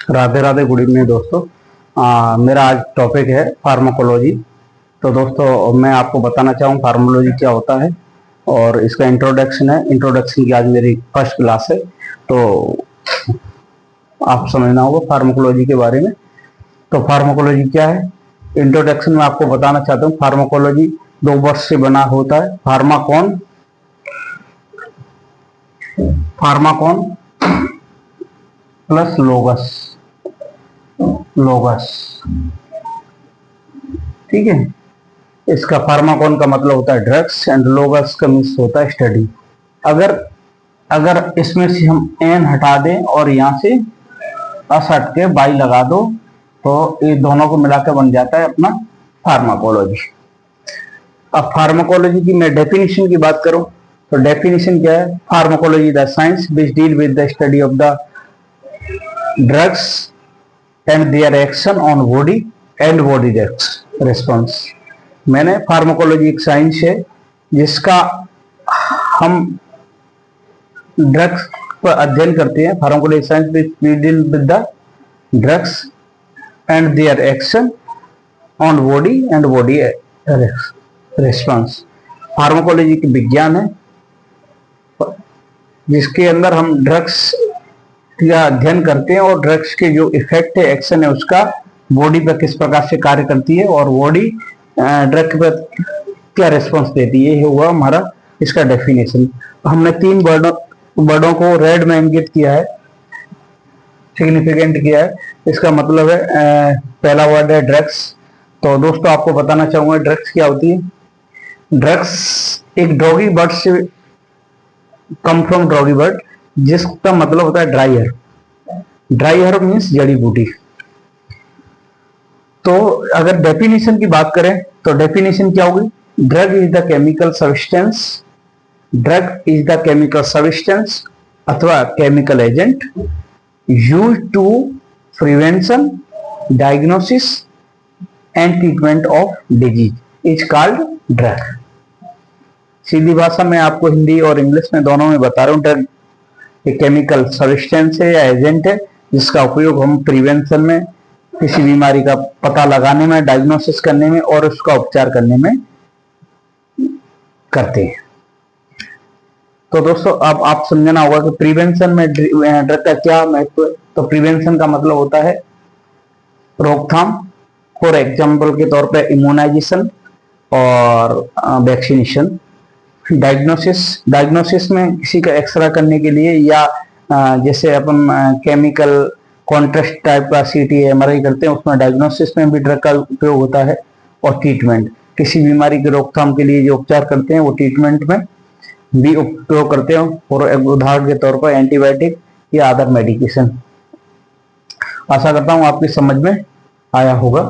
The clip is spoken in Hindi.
राधे राधे, गुड इवनिंग दोस्तों। मेरा आज टॉपिक है फार्माकोलॉजी। तो दोस्तों मैं आपको बताना चाहूँ फार्माकोलॉजी क्या होता है और इसका इंट्रोडक्शन है। इंट्रोडक्शन की आज मेरी फर्स्ट क्लास है, तो आप समझना होगा फार्माकोलॉजी के बारे में। तो फार्माकोलॉजी क्या है, इंट्रोडक्शन में आपको बताना चाहता हूँ। फार्माकोलॉजी दो वर्ड से बना होता है। फार्माकोन, फार्माकोन प्लस लोगस, लोगस, ठीक है। इसका फार्माकोन का मतलब होता है ड्रग्स एंड लोगस का मीन्स होता है स्टडी। अगर अगर इसमें से हम एन हटा दें और यहाँ से अस हट के बाई लगा दो तो ये दोनों को मिलाकर बन जाता है अपना फार्माकोलॉजी। अब फार्माकोलॉजी की मैं डेफिनेशन की बात करूं तो डेफिनेशन क्या है, pharmacology the science which deal with the study of the drugs and their action on body and body response. मैंने फार्माकोलॉजी एक साइंस है जिसका हम ड्रग्स पर अध्ययन करते हैं। Pharmacology science we deal with the drugs and their action on body and body response. Pharmacology की विज्ञान है जिसके अंदर हम ड्रग्स का अध्ययन करते हैं और ड्रग्स के जो इफेक्ट है, एक्शन है, उसका बॉडी पर किस प्रकार से कार्य करती है और बॉडी ड्रग पर क्या रिस्पॉन्स देती है। ये हुआ हमारा इसका डेफिनेशन। हमने तीन वर्डों को रेड में इंगित किया है, सिग्निफिकेंट किया है। इसका मतलब है पहला वर्ड है ड्रग्स। तो दोस्तों आपको बताना चाहूंगा ड्रग्स क्या होती है। ड्रग्स एक ड्रॉगी वर्ड से कम फ्रॉम ड्रॉगी वर्ड, जिसका मतलब होता है dry herb. Dry herb means जड़ी बूटी। तो अगर डेफिनेशन की बात करें तो डेफिनेशन क्या होगी, drug is the chemical substance, drug is the chemical substance अथवा chemical agent use to prevention, diagnosis and treatment of disease is called drug. सीधी भाषा में आपको हिंदी और इंग्लिश में दोनों में बता रहा हूँ। ड्रग एक केमिकल सब्सटेंस है या एजेंट है जिसका उपयोग हम प्रिवेंशन में, किसी बीमारी का पता लगाने में, डायग्नोसिस करने में और उसका उपचार करने में करते हैं। तो दोस्तों अब आप समझना होगा कि प्रिवेंशन में ड्रग का क्या महत्व है। तो प्रिवेंशन का मतलब होता है रोकथाम। फॉर एग्जाम्पल के तौर पे इम्यूनाइजेशन और वैक्सीनेशन। डायग्नोसिस में किसी का एक्सरे करने के लिए या जैसे अपन केमिकल कॉन्ट्रास्ट टाइप का CT MRI करते हैं, उसमें डायग्नोसिस में भी ड्रग का उपयोग होता है। और ट्रीटमेंट, किसी बीमारी की रोकथाम के लिए जो उपचार करते हैं वो ट्रीटमेंट में भी उपयोग करते हैं। और उदाहरण के तौर पर एंटीबायोटिक या अदर मेडिकेशन। आशा करता हूँ आपकी समझ में आया होगा।